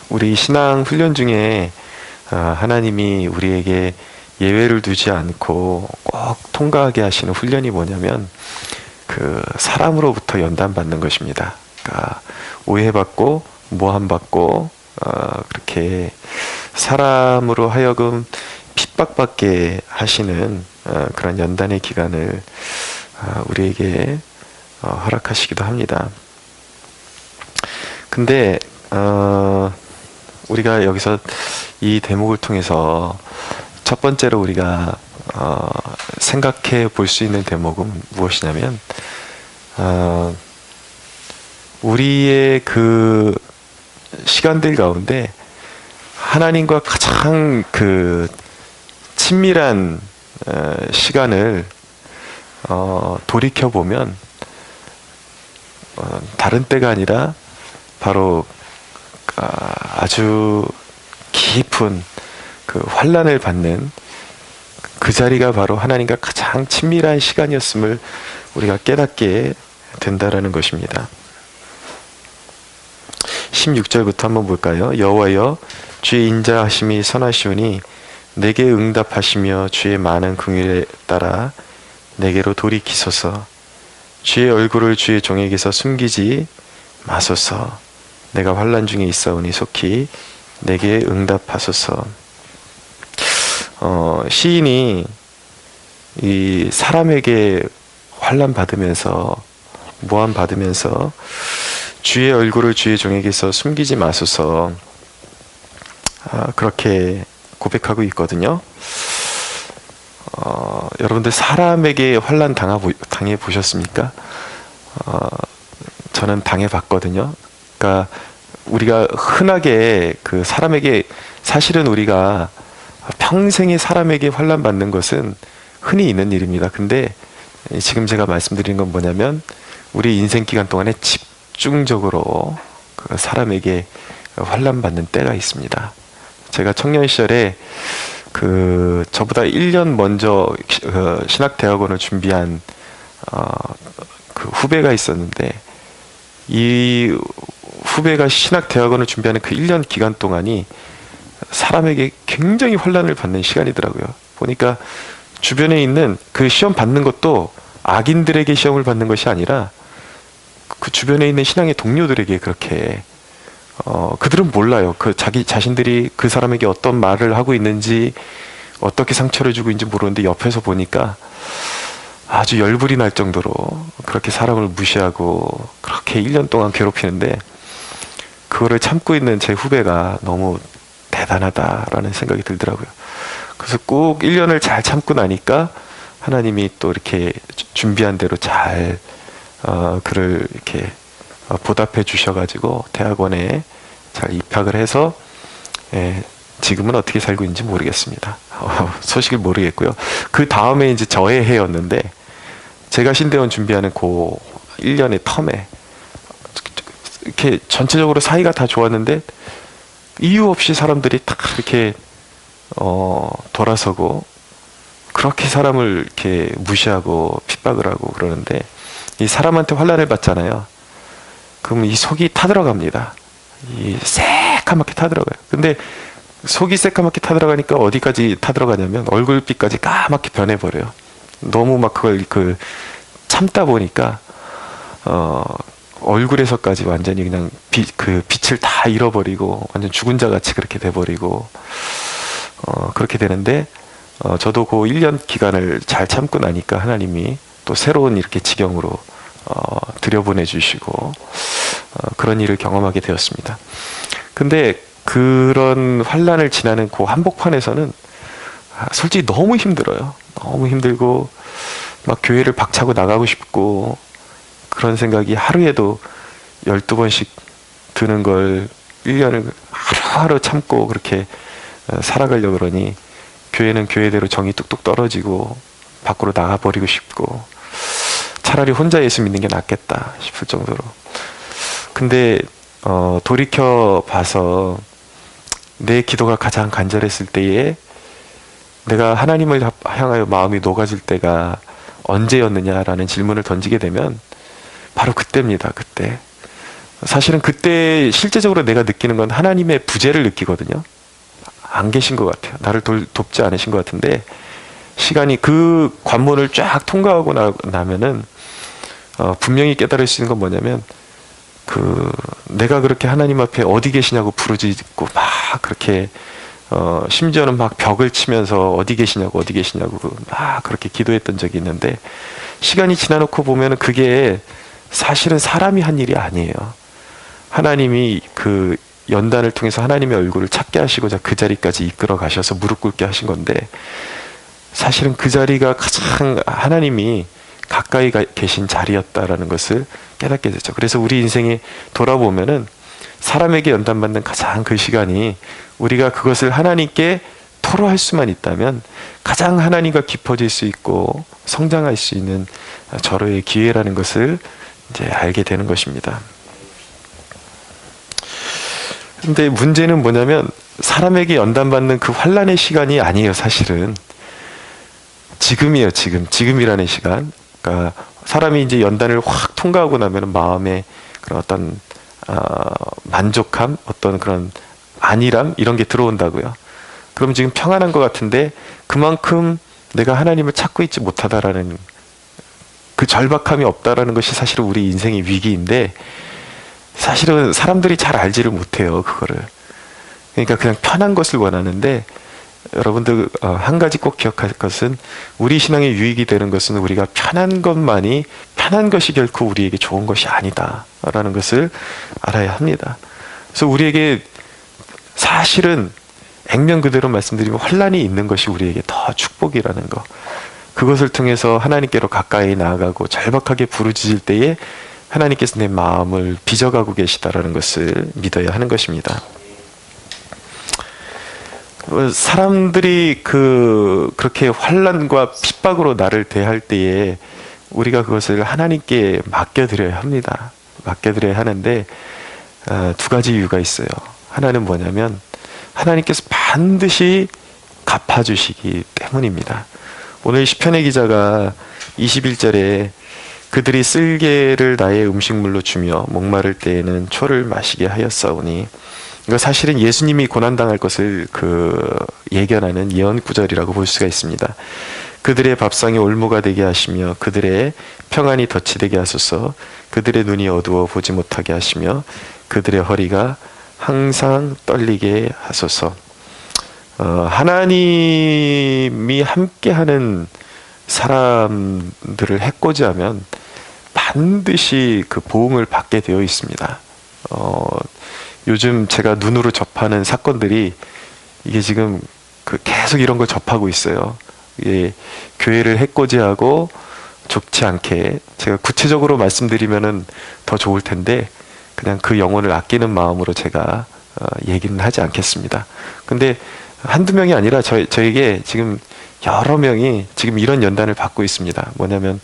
우리 신앙 훈련 중에 하나님이 우리에게 예외를 두지 않고 꼭 통과하게 하시는 훈련이 뭐냐면 그 사람으로부터 연단받는 것입니다. 그러니까 오해받고 모함받고 그렇게 사람으로 하여금 핍박받게 하시는 그런 연단의 기간을 우리에게 허락하시기도 합니다. 근데 우리가 여기서 이 대목을 통해서 첫 번째로 우리가 생각해 볼 수 있는 대목은 무엇이냐면 우리의 그 시간들 가운데 하나님과 가장 그 친밀한 시간을 돌이켜 보면 다른 때가 아니라 바로 아주 깊은 그 환난을 받는 그 자리가 바로 하나님과 가장 친밀한 시간이었음을 우리가 깨닫게 된다라는 것입니다. 16절부터 한번 볼까요? 여호와여 주의 인자하심이 선하시오니 내게 응답하시며 주의 많은 긍휼에 따라 내게로 돌이키소서. 주의 얼굴을 주의 종에게서 숨기지 마소서. 내가 환난 중에 있사오니 속히 내게 응답하소서. 시인이 이 사람에게 환난 받으면서 모함 받으면서 주의 얼굴을 주의 종에게서 숨기지 마소서 그렇게 고백하고 있거든요. 여러분들 사람에게 환난 당해 보셨습니까? 저는 당해 봤거든요. 그러니까 우리가 흔하게 그 사람에게 사실은 우리가 평생에 사람에게 환난 받는 것은 흔히 있는 일입니다. 근데 지금 제가 말씀드리는 건 뭐냐면 우리 인생 기간 동안에 집중적으로 그 사람에게 환난 받는 때가 있습니다. 제가 청년 시절에 그 저보다 1년 먼저 신학대학원을 준비한 그 후배가 있었는데 이 후배가 신학대학원을 준비하는 그 1년 기간 동안이 사람에게 굉장히 환난을 받는 시간이더라고요. 보니까 주변에 있는 그 시험 받는 것도 악인들에게 시험을 받는 것이 아니라 그 주변에 있는 신앙의 동료들에게 그렇게 그들은 몰라요. 그 자기 자신들이 그 사람에게 어떤 말을 하고 있는지 어떻게 상처를 주고 있는지 모르는데 옆에서 보니까 아주 열불이 날 정도로 그렇게 사람을 무시하고 그렇게 1년 동안 괴롭히는데 그거를 참고 있는 제 후배가 너무 대단하다라는 생각이 들더라고요. 그래서 꼭 1년을 잘 참고 나니까 하나님이 또 이렇게 준비한 대로 잘 그를 이렇게 보답해 주셔가지고 대학원에 잘 입학을 해서 지금은 어떻게 살고 있는지 모르겠습니다. 소식을 모르겠고요. 그 다음에 이제 저의 해였는데 제가 신대원 준비하는 그 1년의 텀에 이렇게 전체적으로 사이가 다 좋았는데 이유 없이 사람들이 딱 이렇게 돌아서고 그렇게 사람을 이렇게 무시하고 핍박을 하고 그러는데 이 사람한테 환난을 받잖아요. 그럼 이 속이 타들어갑니다. 이 새까맣게 타들어가요. 근데 속이 새까맣게 타들어가니까 어디까지 타들어가냐면 얼굴빛까지 까맣게 변해버려요. 너무 막 그걸 참다 보니까 얼굴에서까지 완전히 그냥 그 빛을 다 잃어버리고 완전 죽은 자 같이 그렇게 돼버리고 그렇게 되는데 저도 그 1년 기간을 잘 참고 나니까 하나님이 또 새로운 이렇게 지경으로 들여보내 주시고 그런 일을 경험하게 되었습니다. 근데 그런 환난을 지나는 그 한복판에서는 솔직히 너무 힘들어요. 너무 힘들고 막 교회를 박차고 나가고 싶고 그런 생각이 하루에도 12번씩 드는 걸 1년을 하루하루 참고 그렇게 살아가려고 그러니 교회는 교회대로 정이 뚝뚝 떨어지고 밖으로 나가버리고 싶고 차라리 혼자 예수 믿는 게 낫겠다 싶을 정도로. 근데 돌이켜 봐서 내 기도가 가장 간절했을 때에 내가 하나님을 향하여 마음이 녹아질 때가 언제였느냐라는 질문을 던지게 되면 바로 그때입니다. 그때 사실은 그때 실제적으로 내가 느끼는 건 하나님의 부재를 느끼거든요. 안 계신 것 같아요. 나를 돕지 않으신 것 같은데, 시간이 그 관문을 쫙 통과하고 나면은 분명히 깨달을 수 있는 건 뭐냐면, 내가 그렇게 하나님 앞에 어디 계시냐고 부르짖고 막 그렇게 심지어는 막 벽을 치면서 어디 계시냐고 막 그렇게 기도했던 적이 있는데, 시간이 지나놓고 보면은 그게 사실은 사람이 한 일이 아니에요. 하나님이 그 연단을 통해서 하나님의 얼굴을 찾게 하시고자 그 자리까지 이끌어 가셔서 무릎 꿇게 하신 건데, 사실은 그 자리가 가장 하나님이 가까이 계신 자리였다라는 것을 깨닫게 되죠. 그래서 우리 인생에 돌아보면은 사람에게 연단받는 가장 그 시간이, 우리가 그것을 하나님께 토로할 수만 있다면 가장 하나님과 깊어질 수 있고 성장할 수 있는 절호의 기회라는 것을 이제 알게 되는 것입니다. 근데 문제는 뭐냐면, 사람에게 연단받는 그 환난의 시간이 아니에요. 사실은 지금이에요. 지금이라는 시간. 그러니까 사람이 이제 연단을 확 통과하고 나면 마음에 그런 어떤 만족함, 어떤 그런 안일함, 이런 게 들어온다고요. 그럼 지금 평안한 것 같은데, 그만큼 내가 하나님을 찾고 있지 못하다라는, 그 절박함이 없다라는 것이 사실은 우리 인생의 위기인데, 사실은 사람들이 잘 알지를 못해요, 그거를. 그러니까 그냥 편한 것을 원하는데, 여러분들 한 가지 꼭 기억할 것은, 우리 신앙의 유익이 되는 것은 우리가 편한 것이 결코 우리에게 좋은 것이 아니다라는 것을 알아야 합니다. 그래서 우리에게 사실은 액면 그대로 말씀드리면 환난이 있는 것이 우리에게 더 축복이라는 것, 그것을 통해서 하나님께로 가까이 나아가고 절박하게 부르짖을 때에 하나님께서 내 마음을 빚어가고 계시다라는 것을 믿어야 하는 것입니다. 사람들이 그렇게 환난과 핍박으로 나를 대할 때에 우리가 그것을 하나님께 맡겨드려야 합니다. 맡겨드려야 하는데, 두 가지 이유가 있어요. 하나는 뭐냐면, 하나님께서 반드시 갚아주시기 때문입니다. 오늘 시편의 기자가 21절에 그들이 쓸개를 나의 음식물로 주며 목마를 때에는 초를 마시게 하였사오니, 이거 사실은 예수님이 고난당할 것을 예견하는 예언 구절이라고 볼 수가 있습니다. 그들의 밥상이 올무가 되게 하시며 그들의 평안이 덫이 되게 하소서. 그들의 눈이 어두워 보지 못하게 하시며 그들의 허리가 항상 떨리게 하소서. 하나님이 함께하는 사람들을 해코지하면 반드시 그 보응을 받게 되어 있습니다. 요즘 제가 눈으로 접하는 사건들이, 이게 지금 계속 이런 걸 접하고 있어요. 이게 교회를 해코지하고 좋지 않게, 제가 구체적으로 말씀드리면은 더 좋을 텐데 그냥 그 영혼을 아끼는 마음으로 제가 얘기는 하지 않겠습니다. 근데 한두 명이 아니라 저에게 지금 여러 명이 지금 이런 연단을 받고 있습니다. 뭐냐면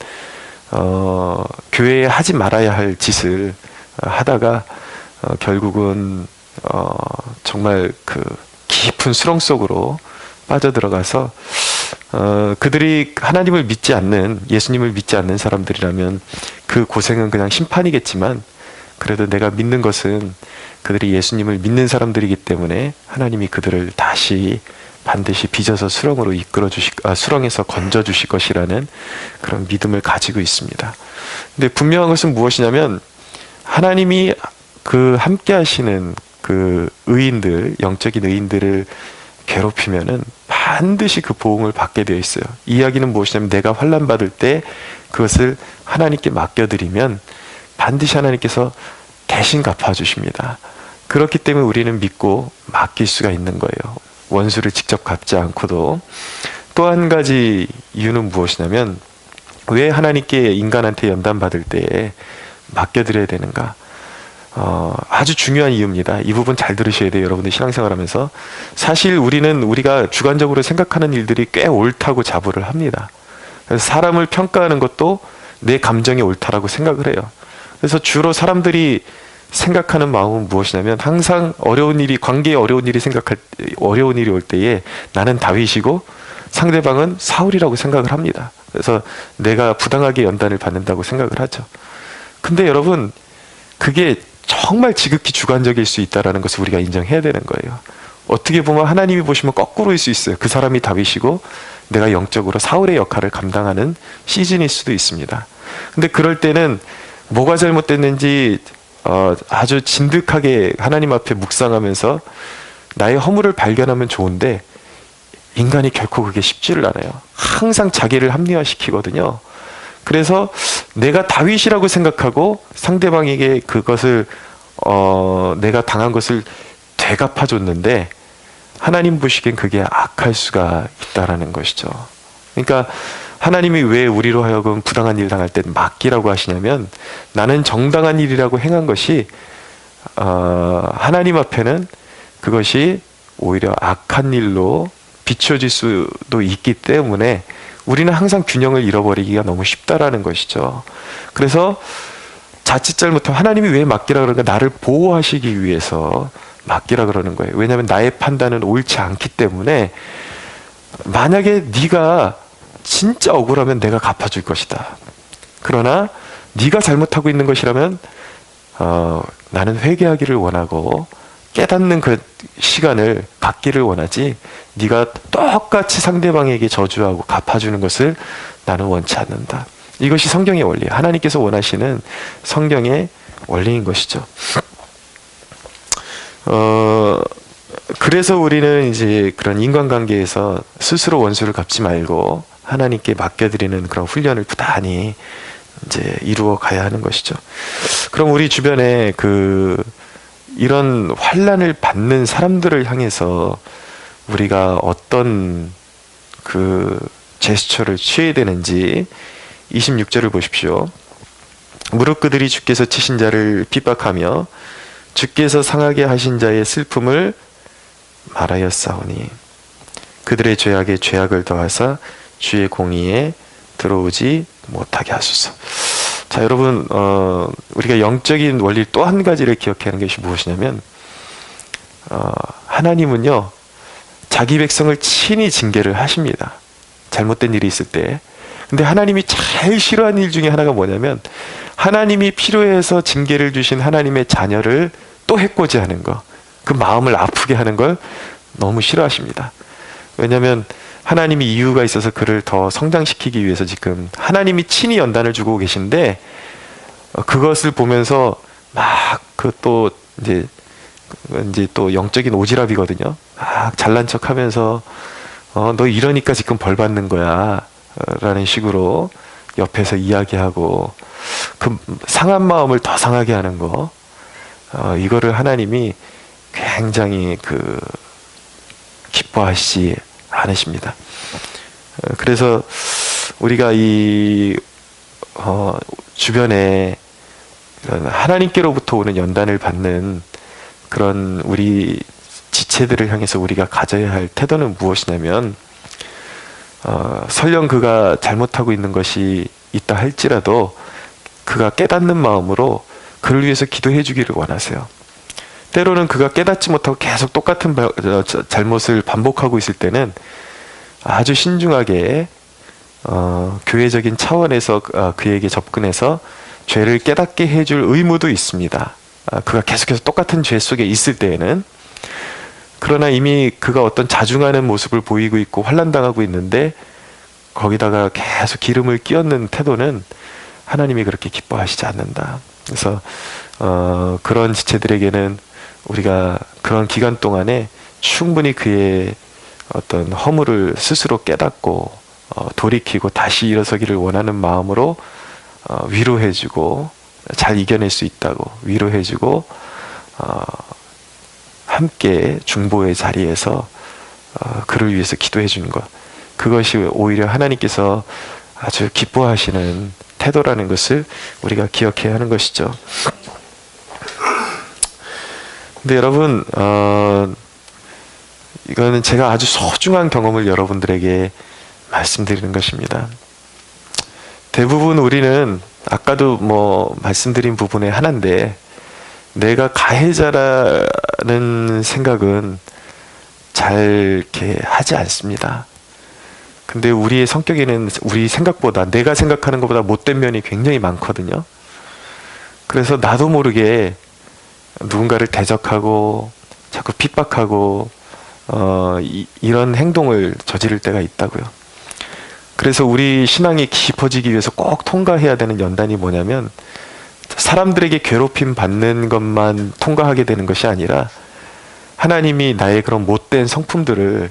교회에 하지 말아야 할 짓을 하다가 결국은 정말 깊은 수렁 속으로 빠져들어가서, 그들이 하나님을 믿지 않는, 예수님을 믿지 않는 사람들이라면 그 고생은 그냥 심판이겠지만, 그래도 내가 믿는 것은 그들이 예수님을 믿는 사람들이기 때문에 하나님이 그들을 다시 반드시 빚어서 수렁에서 건져 주실 것이라는 그런 믿음을 가지고 있습니다. 근데 분명한 것은 무엇이냐면, 하나님이 함께 하시는 의인들, 영적인 의인들을 괴롭히면은 반드시 그 보응을 받게 되어 있어요. 이야기는 무엇이냐면, 내가 환난 받을 때 그것을 하나님께 맡겨드리면 반드시 하나님께서 대신 갚아주십니다. 그렇기 때문에 우리는 믿고 맡길 수가 있는 거예요. 원수를 직접 갚지 않고도. 또 한 가지 이유는 무엇이냐면, 왜 하나님께 인간한테 연단 받을 때에 맡겨드려야 되는가? 아주 중요한 이유입니다. 이 부분 잘 들으셔야 돼요. 여러분들 신앙생활 하면서. 사실 우리가 주관적으로 생각하는 일들이 꽤 옳다고 자부를 합니다. 그래서 사람을 평가하는 것도 내 감정이 옳다라고 생각을 해요. 그래서 주로 사람들이 생각하는 마음은 무엇이냐면, 항상 관계에 어려운 일이 올 때에 나는 다윗이고 상대방은 사울이라고 생각을 합니다. 그래서 내가 부당하게 연단을 받는다고 생각을 하죠. 근데 여러분, 그게 정말 지극히 주관적일 수 있다는 것을 우리가 인정해야 되는 거예요. 어떻게 보면 하나님이 보시면 거꾸로일 수 있어요. 그 사람이 다윗이고 내가 영적으로 사울의 역할을 감당하는 시즌일 수도 있습니다. 근데 그럴 때는 뭐가 잘못됐는지 아주 진득하게 하나님 앞에 묵상하면서 나의 허물을 발견하면 좋은데, 인간이 결코 그게 쉽지를 않아요. 항상 자기를 합리화시키거든요. 그래서 내가 다윗이라고 생각하고 상대방에게 그것을 내가 당한 것을 되갚아줬는데, 하나님 보시기엔 그게 악할 수가 있다라는 것이죠. 그러니까 하나님이 왜 우리로 하여금 부당한 일 당할 때 맡기라고 하시냐면, 나는 정당한 일이라고 행한 것이 하나님 앞에는 그것이 오히려 악한 일로 비춰질 수도 있기 때문에 우리는 항상 균형을 잃어버리기가 너무 쉽다라는 것이죠. 그래서 자칫 잘못하면 하나님이 왜 맡기라 그러는가? 나를 보호하시기 위해서 맡기라 그러는 거예요. 왜냐하면 나의 판단은 옳지 않기 때문에, 만약에 네가 진짜 억울하면 내가 갚아줄 것이다. 그러나 네가 잘못하고 있는 것이라면 나는 회개하기를 원하고 깨닫는 그 시간을 갖기를 원하지, 네가 똑같이 상대방에게 저주하고 갚아주는 것을 나는 원치 않는다. 이것이 성경의 원리예요. 하나님께서 원하시는 성경의 원리인 것이죠. 그래서 우리는 이제 그런 인간관계에서 스스로 원수를 갚지 말고 하나님께 맡겨드리는 그런 훈련을 부단히 이제 이루어 가야 하는 것이죠. 그럼 우리 주변에 이런 환난을 받는 사람들을 향해서 우리가 어떤 제스처를 취해야 되는지 26절을 보십시오. 무릇 그들이 주께서 치신 자를 핍박하며 주께서 상하게 하신 자의 슬픔을 말하였사오니 그들의 죄악에 죄악을 더하사 주의 공의에 들어오지 못하게 하소서. 자, 여러분, 우리가 영적인 원리 또 한 가지를 기억해야 하는 것이 무엇이냐면, 하나님은요, 자기 백성을 친히 징계를 하십니다. 잘못된 일이 있을 때. 근데 하나님이 제일 싫어하는 일 중에 하나가 뭐냐면, 하나님이 필요해서 징계를 주신 하나님의 자녀를 또 해코지하는 거, 그 마음을 아프게 하는 걸 너무 싫어하십니다. 왜냐하면 하나님이 이유가 있어서 그를 더 성장시키기 위해서 지금 하나님이 친히 연단을 주고 계신데, 그것을 보면서 막 또 이제 또 영적인 오지랖이거든요. 막 잘난 척하면서 너 이러니까 지금 벌 받는 거야 라는 식으로 옆에서 이야기하고, 그 상한 마음을 더 상하게 하는 거, 이거를 하나님이 굉장히 기뻐하시지 않으십니다. 그래서 우리가 이 주변에 하나님께로부터 오는 연단을 받는 그런 우리 지체들을 향해서 우리가 가져야 할 태도는 무엇이냐면, 설령 그가 잘못하고 있는 것이 있다 할지라도 그가 깨닫는 마음으로 그를 위해서 기도해 주기를 원하세요. 때로는 그가 깨닫지 못하고 계속 똑같은 잘못을 반복하고 있을 때는 아주 신중하게 교회적인 차원에서 그에게 접근해서 죄를 깨닫게 해줄 의무도 있습니다. 그가 계속해서 똑같은 죄 속에 있을 때에는. 그러나 이미 그가 어떤 자중하는 모습을 보이고 있고 환난당하고 있는데 거기다가 계속 기름을 끼얹는 태도는 하나님이 그렇게 기뻐하시지 않는다. 그래서 그런 지체들에게는 우리가 그런 기간 동안에 충분히 그의 어떤 허물을 스스로 깨닫고 돌이키고 다시 일어서기를 원하는 마음으로 위로해주고, 잘 이겨낼 수 있다고 위로해주고, 함께 중보의 자리에서 그를 위해서 기도해 주는 것, 그것이 오히려 하나님께서 아주 기뻐하시는 태도라는 것을 우리가 기억해야 하는 것이죠. 근데 여러분, 이거는 제가 아주 소중한 경험을 여러분들에게 말씀드리는 것입니다. 대부분 우리는 아까도 말씀드린 부분의 하나인데, 내가 가해자라는 생각은 잘 이렇게 하지 않습니다. 근데 우리의 성격에는 우리 생각보다, 내가 생각하는 것보다 못된 면이 굉장히 많거든요. 그래서 나도 모르게 누군가를 대적하고 자꾸 핍박하고 이런 행동을 저지를 때가 있다고요. 그래서 우리 신앙이 깊어지기 위해서 꼭 통과해야 되는 연단이 뭐냐면, 사람들에게 괴롭힘 받는 것만 통과하게 되는 것이 아니라 하나님이 나의 그런 못된 성품들을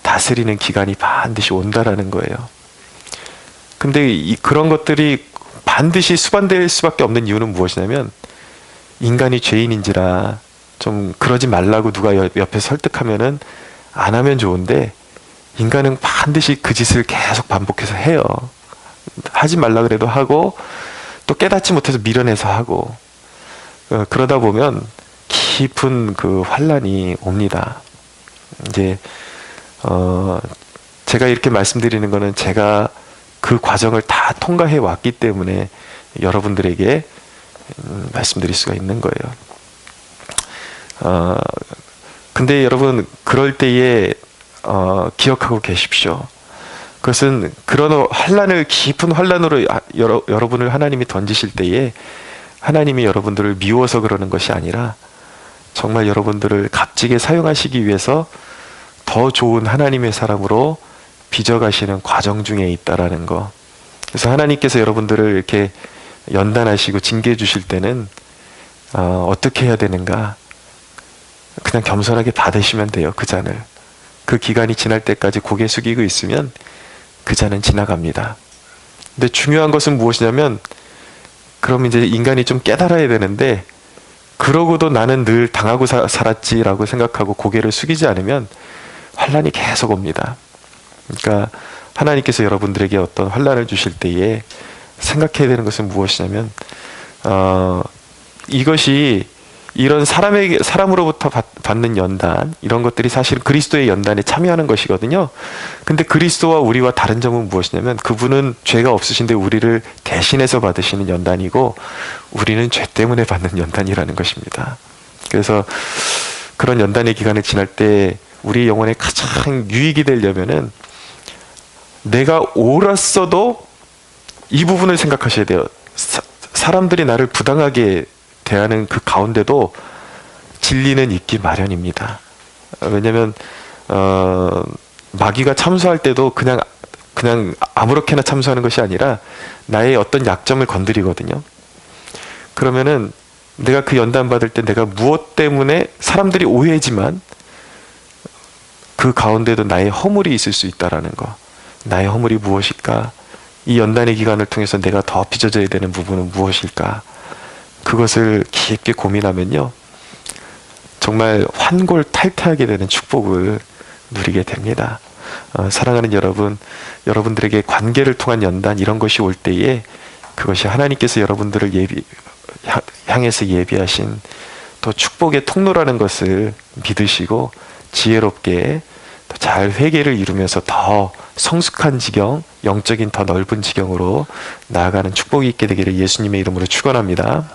다스리는 기간이 반드시 온다라는 거예요. 근데 그런 것들이 반드시 수반될 수밖에 없는 이유는 무엇이냐면, 인간이 죄인인지라 좀 그러지 말라고 누가 옆에 설득하면은 안 하면 좋은데, 인간은 반드시 그 짓을 계속 반복해서 해요. 하지 말라 그래도 하고, 또 깨닫지 못해서 미련해서 하고, 그러다 보면 깊은 그 환란이 옵니다. 이제 제가 이렇게 말씀드리는 거는 제가 그 과정을 다 통과해 왔기 때문에 여러분들에게 말씀드릴 수가 있는 거예요. 근데 여러분, 그럴 때에 기억하고 계십시오. 그것은 그런 환란을, 깊은 환란으로 여러분을 하나님이 던지실 때에 하나님이 여러분들을 미워서 그러는 것이 아니라 정말 여러분들을 값지게 사용하시기 위해서 더 좋은 하나님의 사람으로 빚어가시는 과정 중에 있다라는 거. 그래서 하나님께서 여러분들을 이렇게 연단하시고 징계해 주실 때는 어떻게 해야 되는가? 그냥 겸손하게 받으시면 돼요. 그 잔을. 그 기간이 지날 때까지 고개 숙이고 있으면 그 잔은 지나갑니다. 근데 중요한 것은 무엇이냐면, 그럼 이제 인간이 좀 깨달아야 되는데, 그러고도 나는 늘 당하고 살았지라고 생각하고 고개를 숙이지 않으면 환란이 계속 옵니다. 그러니까 하나님께서 여러분들에게 어떤 환란을 주실 때에 생각해야 되는 것은 무엇이냐면, 이것이 이런 사람으로부터 받는 연단, 이런 것들이 사실 그리스도의 연단에 참여하는 것이거든요. 근데 그리스도와 우리와 다른 점은 무엇이냐면, 그분은 죄가 없으신데 우리를 대신해서 받으시는 연단이고, 우리는 죄 때문에 받는 연단이라는 것입니다. 그래서 그런 연단의 기간을 지날 때 우리 영혼에 가장 유익이 되려면은, 내가 옳았어도 이 부분을 생각하셔야 돼요. 사람들이 나를 부당하게 대하는 그 가운데도 진리는 있기 마련입니다. 왜냐면 마귀가 참수할 때도 그냥 아무렇게나 참수하는 것이 아니라 나의 어떤 약점을 건드리거든요. 그러면은 내가 그 연단 받을 때 내가 무엇 때문에, 사람들이 오해지만 그 가운데도 나의 허물이 있을 수 있다라는 거. 나의 허물이 무엇일까? 이 연단의 기간을 통해서 내가 더 빚어져야 되는 부분은 무엇일까? 그것을 깊게 고민하면요, 정말 환골탈태하게 되는 축복을 누리게 됩니다. 사랑하는 여러분, 여러분들에게 관계를 통한 연단, 이런 것이 올 때에 그것이 하나님께서 여러분들을 향해서 예비하신 또 축복의 통로라는 것을 믿으시고 지혜롭게 잘 회개를 이루면서 더 성숙한 지경, 영적인 더 넓은 지경으로 나아가는 축복이 있게 되기를 예수님의 이름으로 축원합니다.